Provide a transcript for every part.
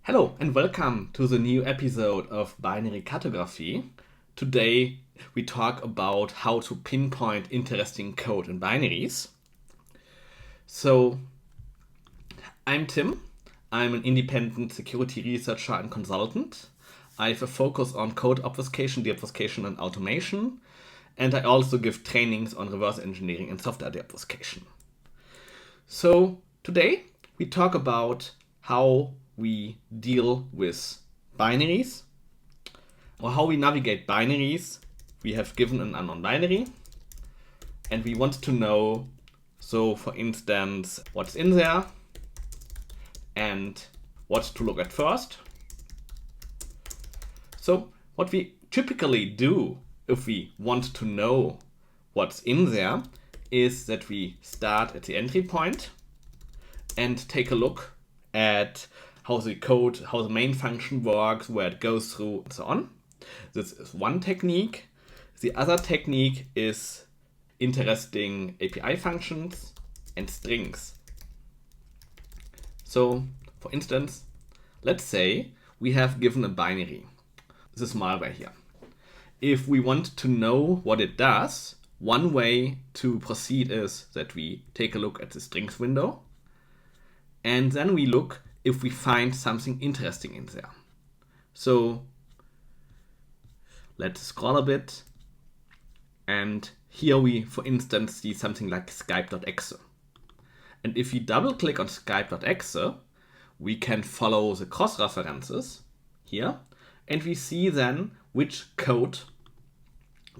Hello and welcome to the new episode of Binary Cartography. Today we talk about how to pinpoint interesting code in binaries. So I'm Tim. I'm an independent security researcher and consultant. I have a focus on code obfuscation, deobfuscation and automation. And I also give trainings on reverse engineering and software deobfuscation. So today we talk about how we deal with binaries, or how we navigate binaries. We have given an unknown binary and we want to know, so for instance, what's in there and what to look at first. So what we typically do if we want to know what's in there is that we start at the entry point and take a look at how the code, how the main function works, where it goes through, and so on. This is one technique. The other technique is interesting API functions and strings. So, for instance, let's say we have given a binary, this malware here. If we want to know what it does, one way to proceed is that we take a look at the strings window, and then we look if we find something interesting in there. So let's scroll a bit. And here we, for instance, see something like Skype.exe. And if we double click on Skype.exe, we can follow the cross references here. And we see then which code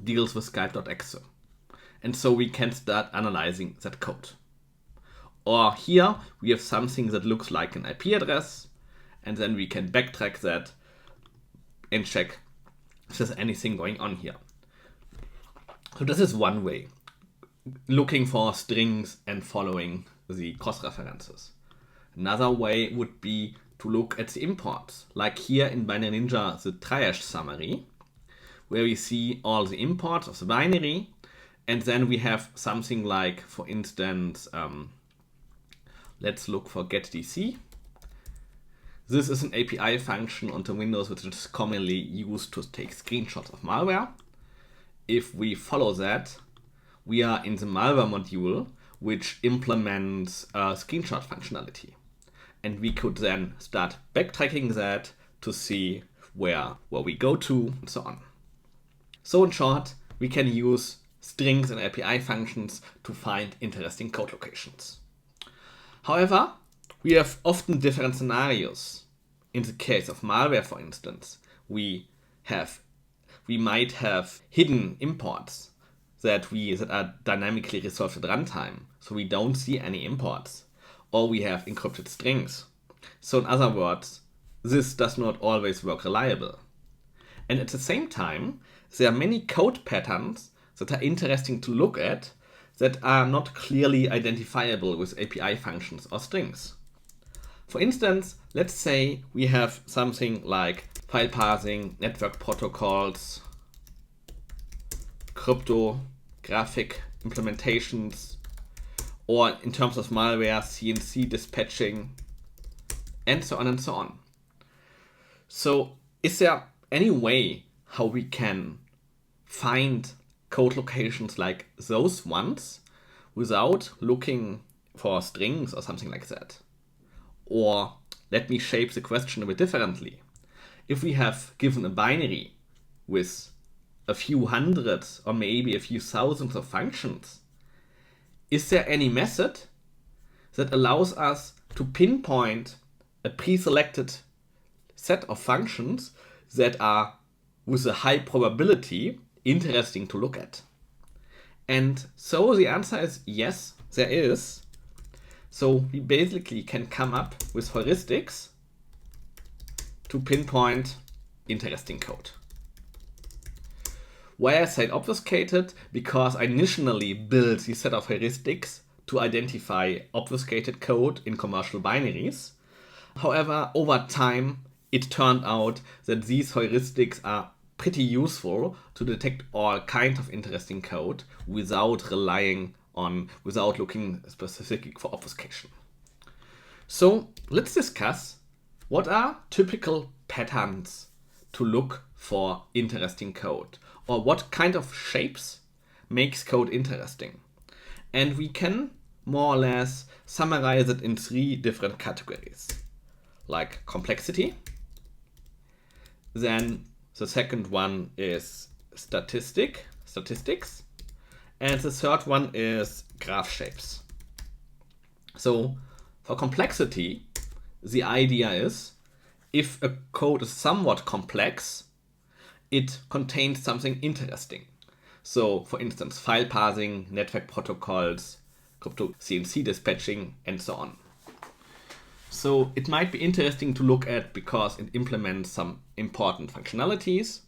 deals with Skype.exe. And so we can start analyzing that code. Or here we have something that looks like an IP address, and then we can backtrack that and check if there's anything going on here. So this is one way, looking for strings and following the cross references. Another way would be to look at the imports, like here in Binary Ninja, the Triage summary, where we see all the imports of the binary, and then we have something like, for instance, let's look for getDC. This is an API function on the Windows which is commonly used to take screenshots of malware. If we follow that, we are in the malware module which implements screenshot functionality. And we could then start backtracking that to see where we go to and so on. So in short, we can use strings and API functions to find interesting code locations. However, we have often different scenarios. In the case of malware, for instance, we might have hidden imports that are dynamically resolved at runtime, so we don't see any imports, or we have encrypted strings. So in other words, this does not always work reliable. And at the same time, there are many code patterns that are interesting to look at that are not clearly identifiable with API functions or strings. For instance, let's say we have something like file parsing, network protocols, cryptographic implementations, or in terms of malware, CNC dispatching, and so on and so on. So is there any way how we can find code locations like those ones without looking for strings or something like that? Or let me shape the question a bit differently. If we have given a binary with a few hundreds or maybe a few thousands of functions, is there any method that allows us to pinpoint a pre-selected set of functions that are with a high probability interesting to look at? And so the answer is yes, there is. So we basically can come up with heuristics to pinpoint interesting code. Why I say obfuscated? Because I initially built the set of heuristics to identify obfuscated code in commercial binaries. However, over time, it turned out that these heuristics are pretty useful to detect all kinds of interesting code without looking specifically for obfuscation. So let's discuss What are typical patterns to look for interesting code? Or what kind of shapes makes code interesting? And we can more or less summarize it in 3 different categories, like complexity. Then the second one is statistics. And the third one is graph shapes. So for complexity, the idea is if a code is somewhat complex, it contains something interesting. So for instance, file parsing, network protocols, crypto CNC dispatching, and so on. So it might be interesting to look at because it implements some important functionalities,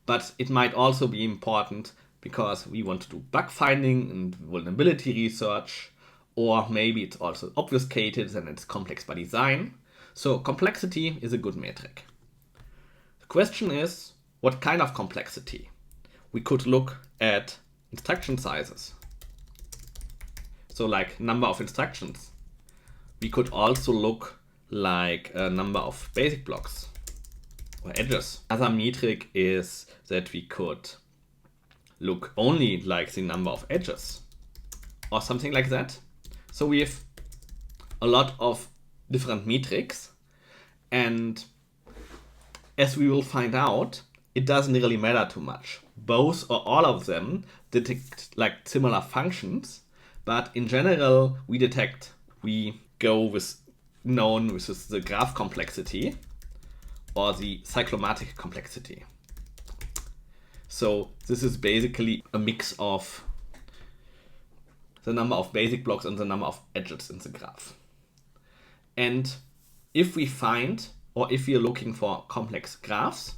but it might also be important because we want to do bug finding and vulnerability research, or maybe it's also obfuscated and it's complex by design. So complexity is a good metric. The question is, what kind of complexity? We could look at instruction sizes. So like number of instructions. We could also look like a number of basic blocks or edges. Another metric is that we could look only like the number of edges or something like that. So we have a lot of different metrics, and as we will find out, it doesn't really matter too much. Both or all of them detect like similar functions, but in general we go with known which is the graph complexity or the cyclomatic complexity. So this is basically a mix of the number of basic blocks and the number of edges in the graph. And if we find, or if we are looking for complex graphs,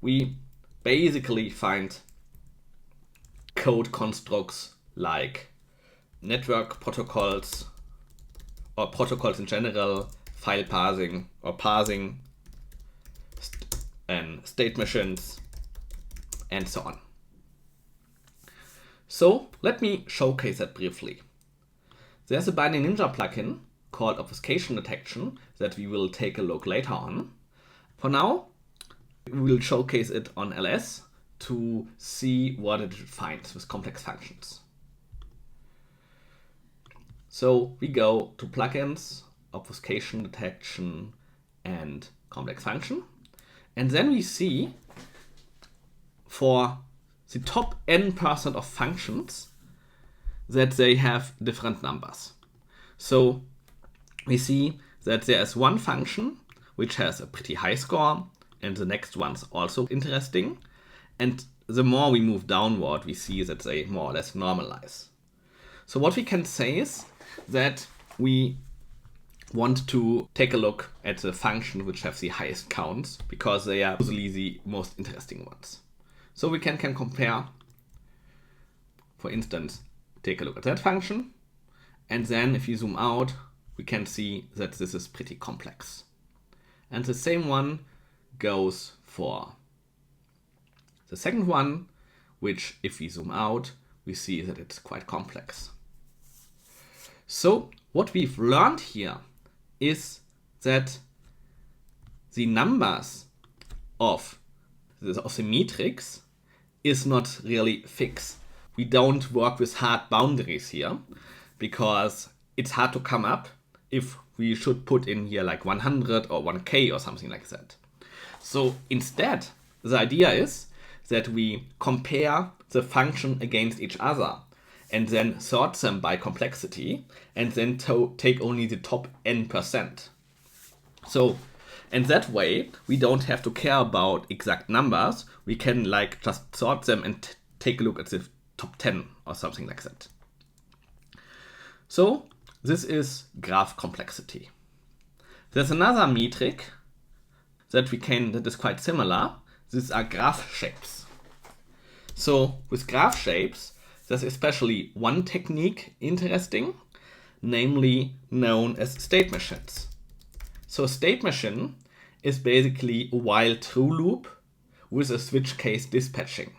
we basically find code constructs like network protocols or protocols in general, file parsing or parsing, and state machines, and so on. So let me showcase that briefly. There's a Binary Ninja plugin called obfuscation detection that we will take a look later on. For now, we will showcase it on LS to see what it finds with complex functions. So we go to plugins, obfuscation detection, and complex function. And then we see for the top n% of functions that they have different numbers. So we see that there is one function which has a pretty high score, and the next one's also interesting. And the more we move downward, we see that they more or less normalize. So what we can say is that we want to take a look at the function which have the highest counts because they are usually the most interesting ones. So we can compare, for instance, take a look at that function, and then if you zoom out, we can see that this is pretty complex. And the same one goes for the second one, which if we zoom out, we see that it's quite complex. So what we've learned here is that the numbers of the metrics is not really fixed. We don't work with hard boundaries here because it's hard to come up if we should put in here like 100 or 1K or something like that. So instead, the idea is that we compare the function against each other and then sort them by complexity and then take only the top n%. So in that way, we don't have to care about exact numbers. We can like just sort them and take a look at the top 10 or something like that. So this is graph complexity. There's another metric that is quite similar. These are graph shapes. So with graph shapes, there's especially one technique interesting, namely known as state machines. So state machine is basically a while true loop with a switch case dispatching.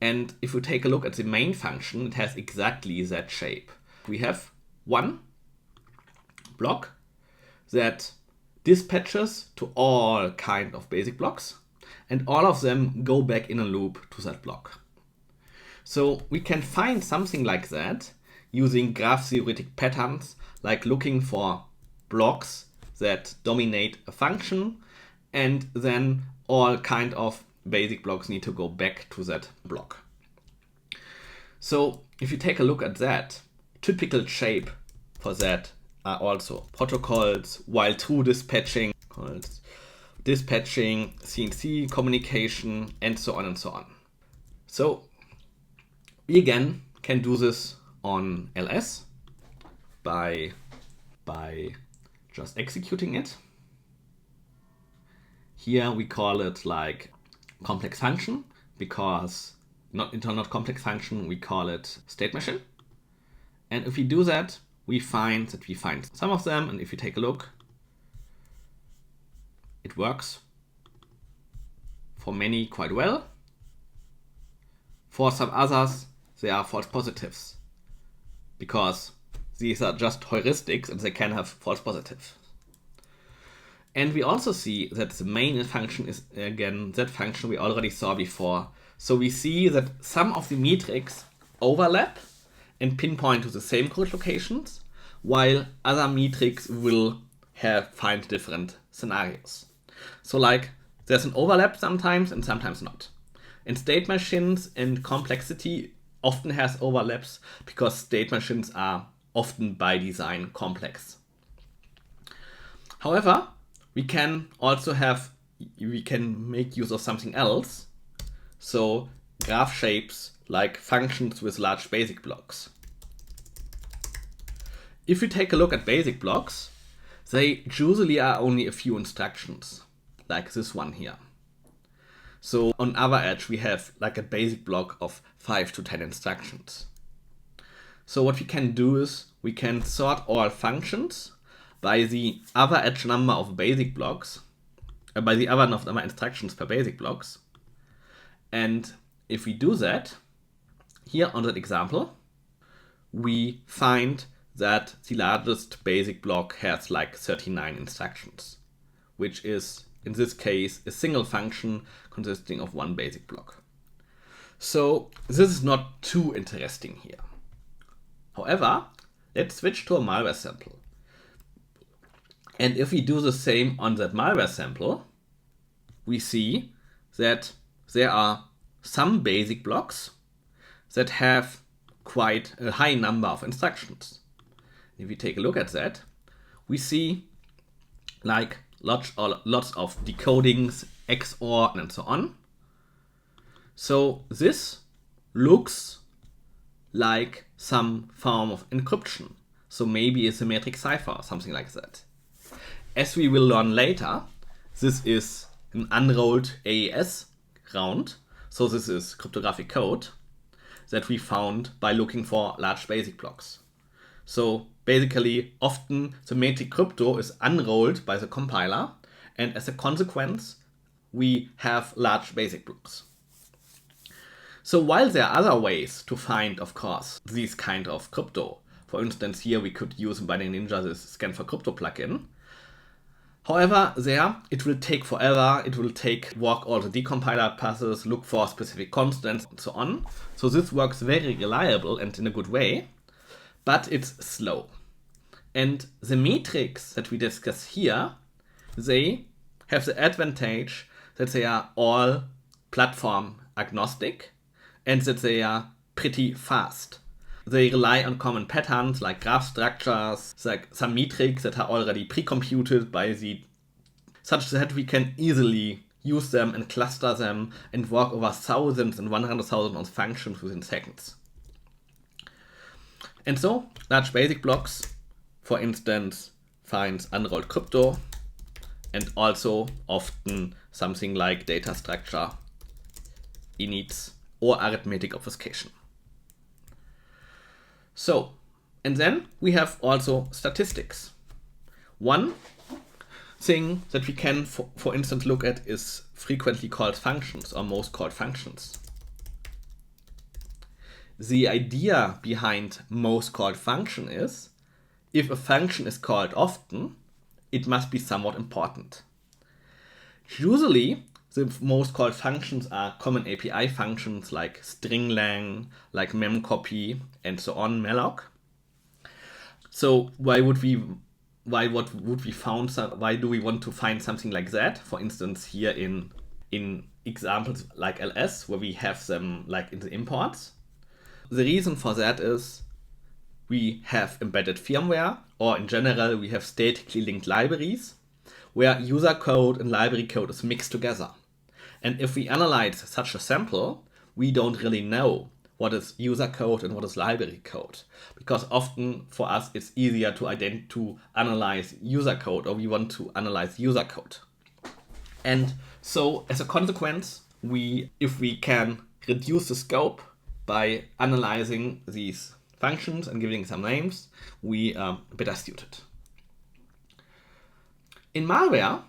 And if we take a look at the main function, it has exactly that shape. We have one block that dispatches to all kind of basic blocks, and all of them go back in a loop to that block. So we can find something like that using graph theoretic patterns, like looking for blocks that dominate a function, and then all kind of basic blocks need to go back to that block. So if you take a look at that, typical shape for that are also protocols, while true dispatching, CNC communication, and so on and so on. So we again can do this on LS by just executing it. Here we call it like complex function, because not complex function, we call it state machine. And if we do that, we find some of them, and if you take a look, it works for many quite well. For some others, they are false positives, because these are just heuristics and they can have false positives. And we also see that the main function is, again, that function we already saw before. So we see that some of the metrics overlap and pinpoint to the same code locations, while other metrics will find different scenarios. So like there's an overlap sometimes and sometimes not. And state machines and complexity often has overlaps, because state machines are often by design complex. However, we can make use of something else. So graph shapes like functions with large basic blocks. If we take a look at basic blocks, they usually are only a few instructions, like this one here. So on our edge, we have like a basic block of 5 to 10 instructions. So what we can do is we can sort all functions by the other edge number of basic blocks, by the other number of instructions per basic blocks. And if we do that, here on that example, we find that the largest basic block has like 39 instructions, which is, in this case, a single function consisting of one basic block. So this is not too interesting here. However, let's switch to a malware sample. And if we do the same on that malware sample, we see that there are some basic blocks that have quite a high number of instructions. If we take a look at that, we see like lots of decodings, XOR, and so on. So this looks like some form of encryption. So maybe a symmetric cipher or something like that. As we will learn later, this is an unrolled AES round. So this is cryptographic code that we found by looking for large basic blocks. So basically, often symmetric crypto is unrolled by the compiler, and as a consequence, we have large basic blocks. So while there are other ways to find, of course, these kind of crypto, for instance, here we could use in Binary Ninja this scan for crypto plugin. However, it will take forever. It will work all the decompiler parsers, look for specific constants, and so on. So this works very reliable and in a good way, but it's slow. And the metrics that we discuss here, they have the advantage that they are all platform agnostic and that they are pretty fast. They rely on common patterns like graph structures, like some metrics that are already pre-computed such that we can easily use them and cluster them and work over thousands and 100,000 of functions within seconds. And so, large basic blocks, for instance, finds unrolled crypto, and also often something like data structure, inits, or arithmetic obfuscation. So, and then we have also statistics. One thing that we can, for instance, look at is frequently called functions or most called functions. The idea behind most called function is if a function is called often it must be somewhat important. Usually, the most called functions are common API functions like stringlang, like memcopy, and so on, malloc. So why do we want to find something like that? For instance, here in examples like ls, where we have them like in the imports. The reason for that is we have embedded firmware, or in general, we have statically linked libraries, where user code and library code is mixed together. And if we analyze such a sample, we don't really know what is user code and what is library code. Because often for us, it's easier to analyze user code, or we want to analyze user code. And so as a consequence, if we can reduce the scope by analyzing these functions and giving some names, we are better suited. In malware,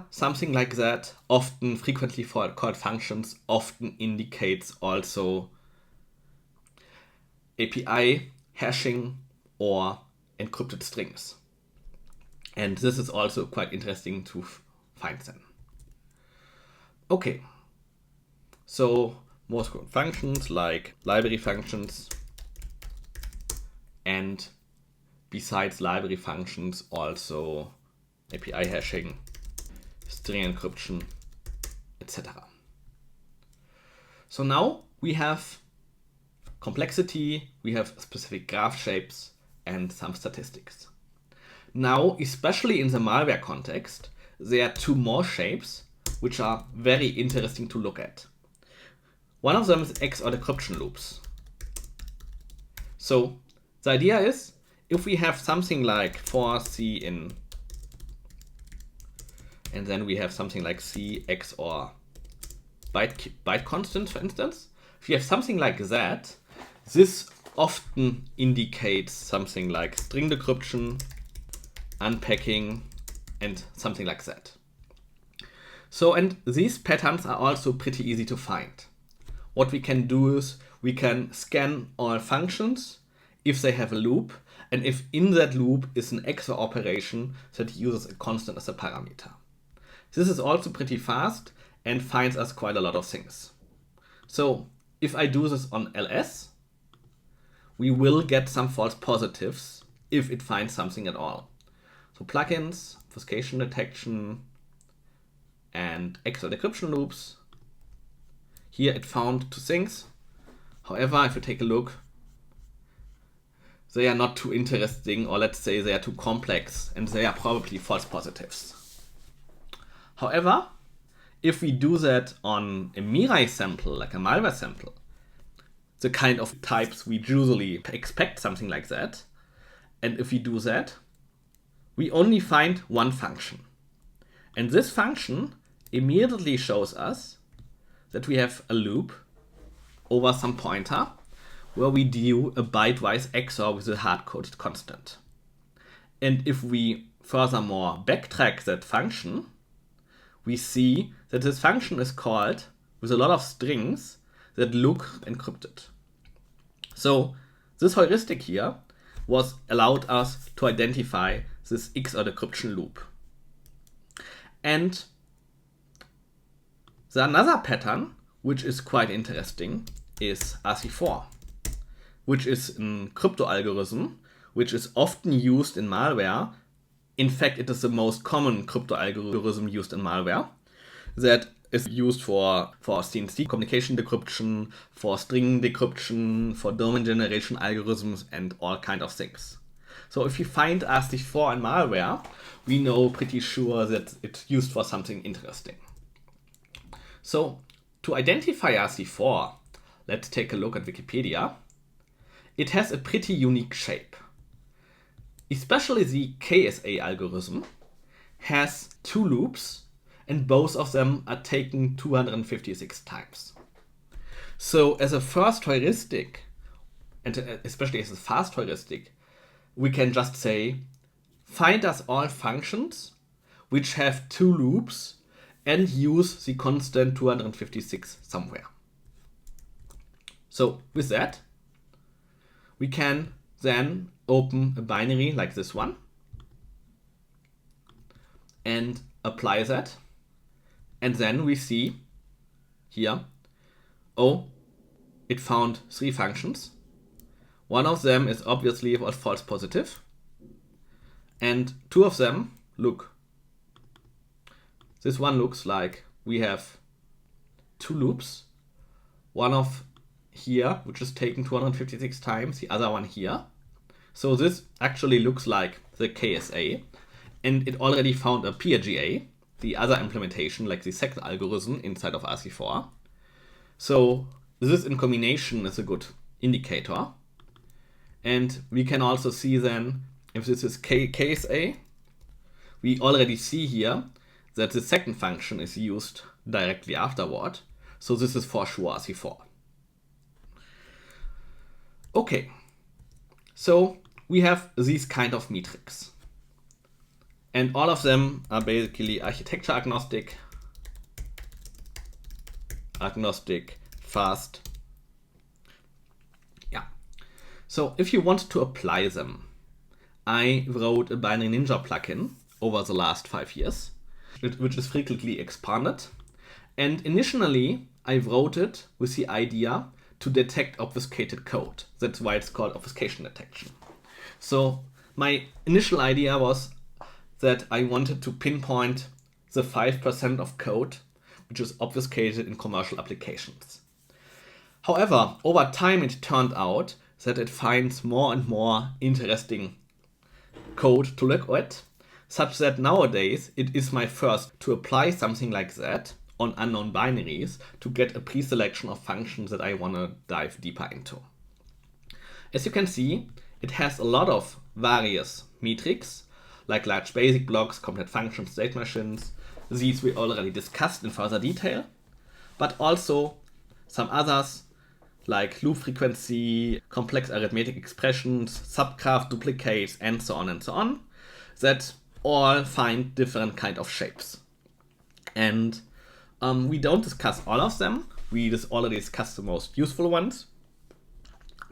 something like that, often frequently called functions, often indicates also API hashing or encrypted strings. And this is also quite interesting to find them. Okay, so most common functions like library functions, and besides library functions also API hashing, string encryption, etc. So now we have complexity, we have specific graph shapes, and some statistics. Now, especially in the malware context, there are two more shapes which are very interesting to look at. One of them is XOR decryption loops. So the idea is, if we have something like for C in, and then we have something like C XOR byte constant, for instance, if you have something like that, this often indicates something like string decryption, unpacking, and something like that. So, and these patterns are also pretty easy to find. What we can do is we can scan all functions if they have a loop, and if in that loop is an XOR operation that uses a constant as a parameter. This is also pretty fast and finds us quite a lot of things. So if I do this on ls, we will get some false positives if it finds something at all. So plugins, obfuscation detection, and XOR decryption loops. Here it found two things. However, if you take a look, they are not too interesting, or let's say they are too complex, and they are probably false positives. However, if we do that on a Mirai sample, like a malware sample, the kind of types we usually expect something like that, and if we do that, we only find one function. And this function immediately shows us that we have a loop over some pointer where we do a byte-wise XOR with a hard-coded constant. And if we furthermore backtrack that function, we see that this function is called with a lot of strings that look encrypted. So this heuristic here allowed us to identify this XOR decryption loop. And the another pattern, which is quite interesting, is RC4, which is a crypto algorithm, which is often used in malware. In fact, it is the most common crypto algorithm used in malware that is used for CNC communication decryption, for string decryption, for domain generation algorithms, and all kinds of things. So if you find RC4 in malware, we know pretty sure that it's used for something interesting. So to identify RC4, let's take a look at Wikipedia. It has a pretty unique shape. Especially the KSA algorithm has two loops, and both of them are taken 256 times. So as a first heuristic, and especially as a fast heuristic, we can just say, find us all functions which have two loops and use the constant 256 somewhere. So with that, we can then open a binary like this one and apply that. And then we see here, oh, it found 3 functions. One of them is obviously false positive. And 2 of them look. This one looks like we have 2 loops. One of here, which is taken 256 times, the other one here. So this actually looks like the KSA. And it already found a PRGA, the other implementation, like the second algorithm inside of RC4. So this in combination is a good indicator. And we can also see then, if this is KSA, we already see here that the second function is used directly afterward. So this is for sure RC4. Okay, so we have these kind of metrics. And all of them are basically architecture agnostic, fast. Yeah. So if you want to apply them, I wrote a Binary Ninja plugin over the last 5 years, which is frequently expanded. And initially, I wrote it with the idea to detect obfuscated code. That's why it's called obfuscation detection. So my initial idea was that I wanted to pinpoint the 5% of code which is obfuscated in commercial applications. However, over time it turned out that it finds more and more interesting code to look at, such that nowadays it is my first to apply something like that on unknown binaries to get a pre-selection of functions that I want to dive deeper into. As you can see, it has a lot of various metrics, like large basic blocks, complete functions, state machines. These we already discussed in further detail, but also some others like loop frequency, complex arithmetic expressions, subgraph duplicates, and so on, that all find different kind of shapes. And we don't discuss all of them. We just already discussed the most useful ones,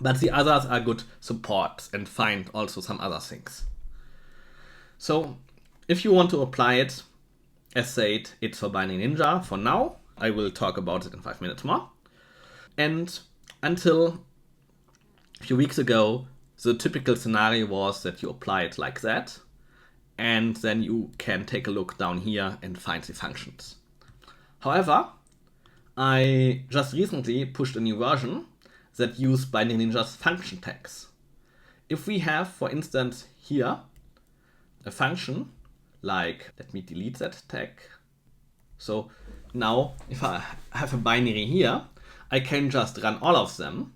but the others are good supports and find also some other things. So if you want to apply it, as said, it's for Binary Ninja for now. I will talk about it in 5 minutes more. And until a few weeks ago, the typical scenario was that you apply it like that, and then you can take a look down here and find the functions. However, I just recently pushed a new version that uses Binary Ninja's function tags. If we have, for instance, here a function like, let me delete that tag. So now if I have a binary here, I can just run all of them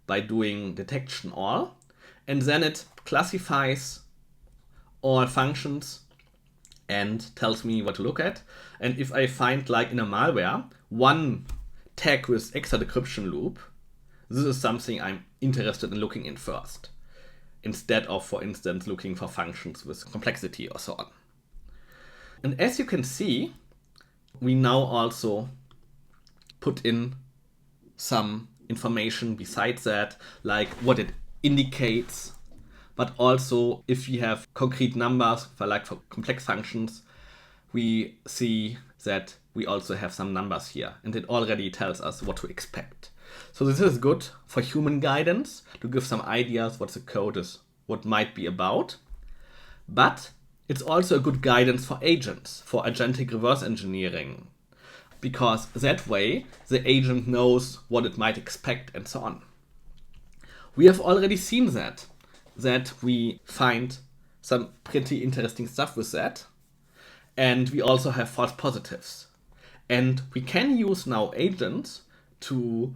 by doing detection all, and then it classifies all functions and tells me what to look at. And if I find, like in a malware, one tag with extra decryption loop, this is something I'm interested in looking in first, instead of, for instance, looking for functions with complexity or so on. And as you can see, we now also put in some information besides that, like what it indicates, but also if we have concrete numbers for complex functions, we see that we also have some numbers here, and it already tells us what to expect. So this is good for human guidance to give some ideas what the code is, what might be about, but it's also a good guidance for agents, for agentic reverse engineering, because that way the agent knows what it might expect and so on. We have already seen that we find some pretty interesting stuff with that, and we also have false positives. And we can use now agents to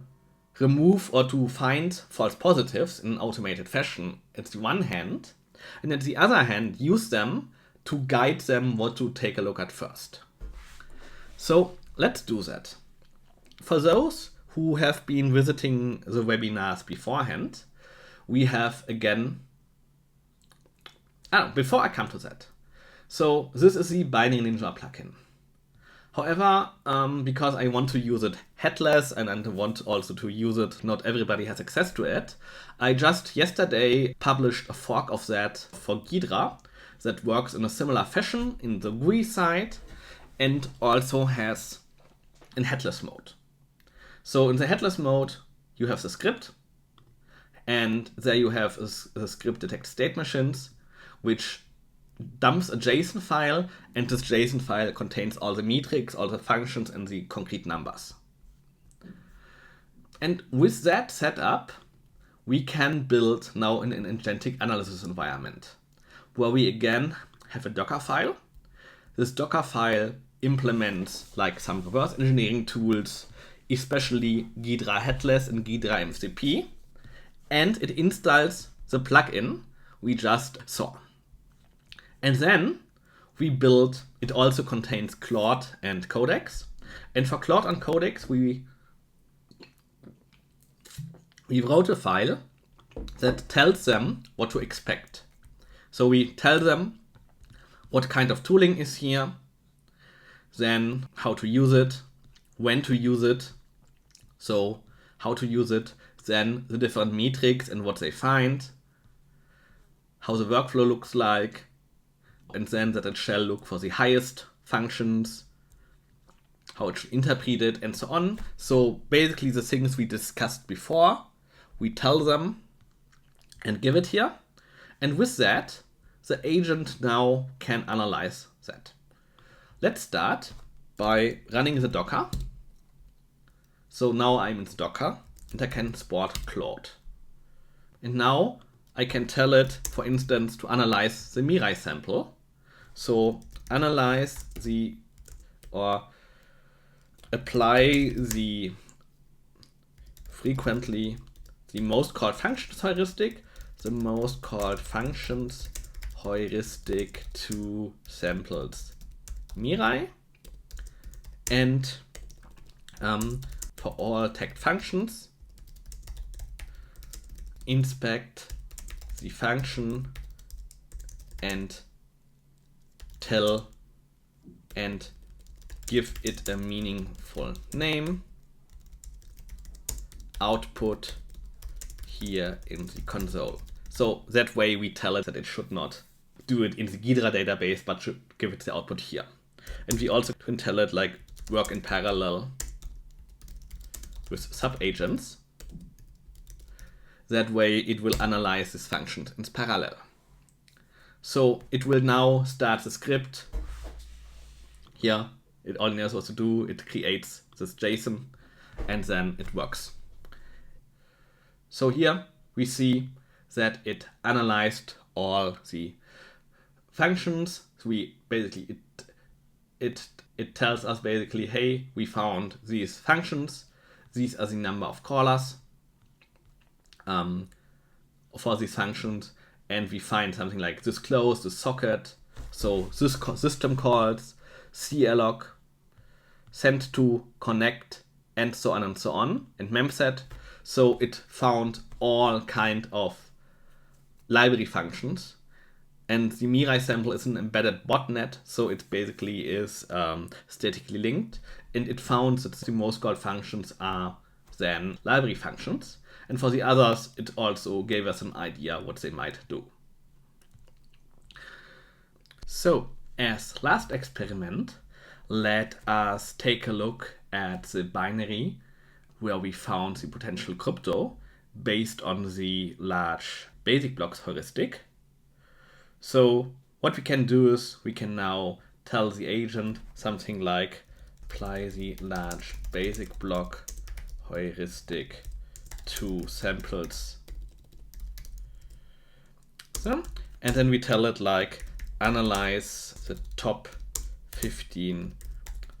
remove or to find false positives in an automated fashion at the one hand, and at the other hand use them to guide them what to take a look at first. So let's do that. For those who have been visiting the webinars beforehand, we have again, before I come to that, so this is the Binary Ninja plugin. However, because I want to use it headless and I want also to use it, not everybody has access to it, I just yesterday published a fork of that for Ghidra that works in a similar fashion in the GUI side and also has in headless mode. So in the headless mode, you have the script, and there you have a script detect state machines, which dumps a JSON file, and this JSON file contains all the metrics, all the functions, and the concrete numbers. And with that setup, we can build now an agentic analysis environment, where we again have a Docker file. This Docker file implements like some reverse engineering tools, especially Ghidra Headless and Ghidra MCP, and it installs the plugin we just saw. And then we build, it also contains Claude and Codex. And for Claude and Codex, we wrote a file that tells them what to expect. So we tell them what kind of tooling is here, then how to use it, when to use it, so how to use it, then the different metrics and what they find, how the workflow looks like, and then that it shall look for the highest functions, how it should interpret it, and so on. So basically the things we discussed before, we tell them and give it here. And with that, the agent now can analyze that. Let's start by running the Docker. So now I'm in the Docker and I can export Claude. And now I can tell it, for instance, to analyze the Mirai sample. So analyze the, or apply the frequently the most called functions heuristic, the most called functions heuristic to samples Mirai, and for all tagged functions, inspect the function and tell and give it a meaningful name, output here in the console. So that way we tell it that it should not do it in the Ghidra database, but should give it the output here. And we also can tell it like work in parallel with sub-agents. That way it will analyze these functions in parallel. So it will now start the script. Here, it only knows what to do. It creates this JSON and then it works. So here we see that it analyzed all the functions. We basically, it tells us basically, hey, we found these functions. These are the number of callers for these functions. And we find something like this close, this socket. So this system calls, clog, send to, connect, and so on, and memset. So it found all kind of library functions. And the Mirai sample is an embedded botnet, so it basically is statically linked. And it found that the most called functions are then library functions. And for the others, it also gave us an idea what they might do. So, as last experiment, let us take a look at the binary where we found the potential crypto based on the large basic blocks heuristic. So what we can do is we can now tell the agent something like apply the large basic block heuristic to samples. So, and then we tell it like analyze the top 15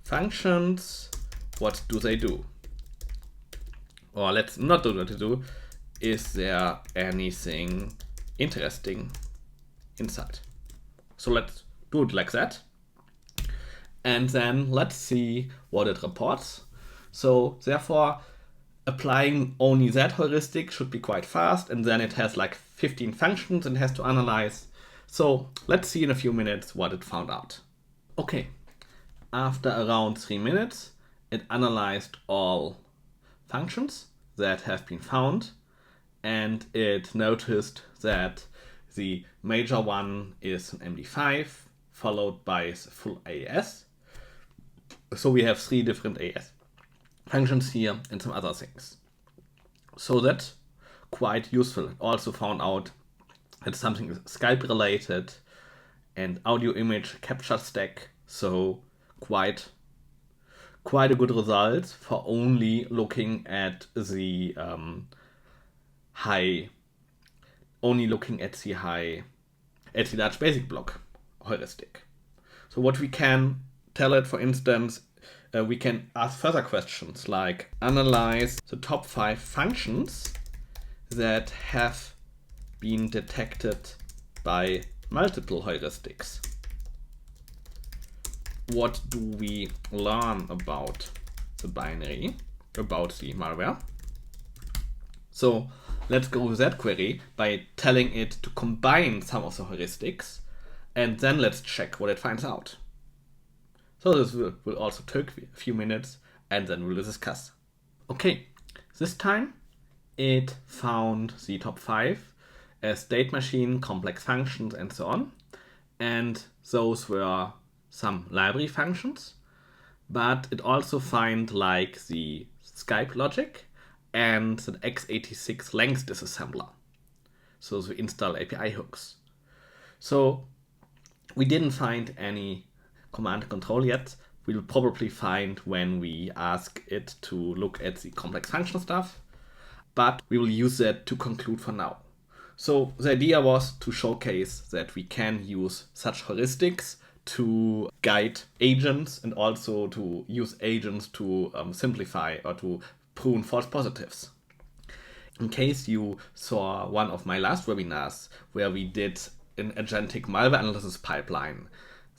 functions. What do they do? Or let's not do what to do. Is there anything interesting inside? So let's do it like that. And then let's see what it reports. So therefore, applying only that heuristic should be quite fast. And then it has like 15 functions and has to analyze. So let's see in a few minutes what it found out. Okay, after around 3 minutes, it analyzed all functions that have been found, and it noticed that The major one is an MD5, followed by the full AES. So we have 3 different AES functions here and some other things. So that's quite useful. Also found out that something is Skype related and audio image capture stack. So quite a good result for only looking at the large basic block heuristic. So what we can tell it, for instance, we can ask further questions like analyze the top 5 functions that have been detected by multiple heuristics. What do we learn about the binary, about the malware? So let's go with that query by telling it to combine some of the heuristics, and then let's check what it finds out. So this will also take a few minutes, and then we'll discuss. Okay, this time it found the top 5 state machine, complex functions, and so on. And those were some library functions, but it also found like the Skype logic and the x86 length disassembler. So the install API hooks. So we didn't find any command and control yet. We'll probably find when we ask it to look at the complex function stuff, but we will use that to conclude for now. So the idea was to showcase that we can use such heuristics to guide agents and also to use agents to simplify or to prune false positives. In case you saw one of my last webinars where we did an agentic malware analysis pipeline,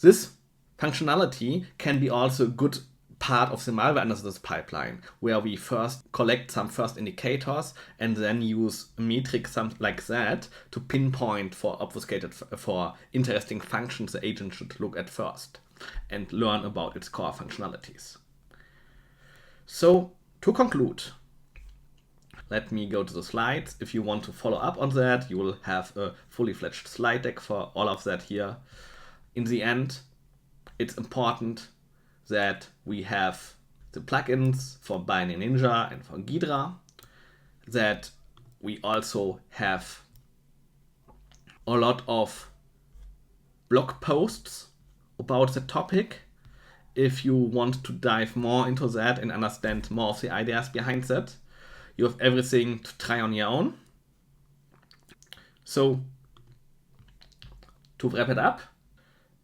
this functionality can be also a good part of the malware analysis pipeline, where we first collect some first indicators and then use a metric something like that to pinpoint for interesting functions the agent should look at first and learn about its core functionalities. So to conclude, let me go to the slides. If you want to follow up on that, you will have a fully fledged slide deck for all of that here. In the end, it's important that we have the plugins for Binary Ninja and for Ghidra, that we also have a lot of blog posts about the topic. If you want to dive more into that and understand more of the ideas behind that, you have everything to try on your own. So to wrap it up,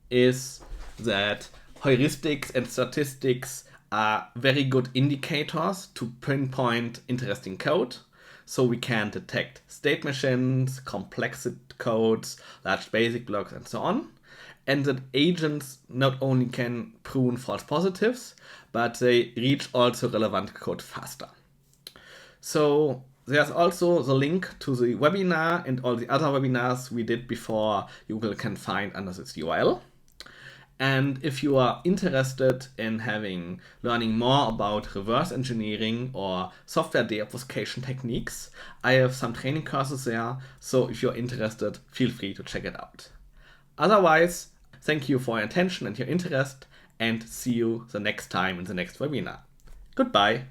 is that heuristics and statistics are very good indicators to pinpoint interesting code. So we can detect state machines, complex codes, large basic blocks, and so on. And that agents not only can prune false positives, but they reach also relevant code faster. So there's also the link to the webinar and all the other webinars we did before you can find under this URL. And if you are interested in learning more about reverse engineering or software deobfuscation techniques, I have some training courses there. So if you're interested, feel free to check it out. Otherwise, thank you for your attention and your interest, and see you the next time in the next webinar. Goodbye.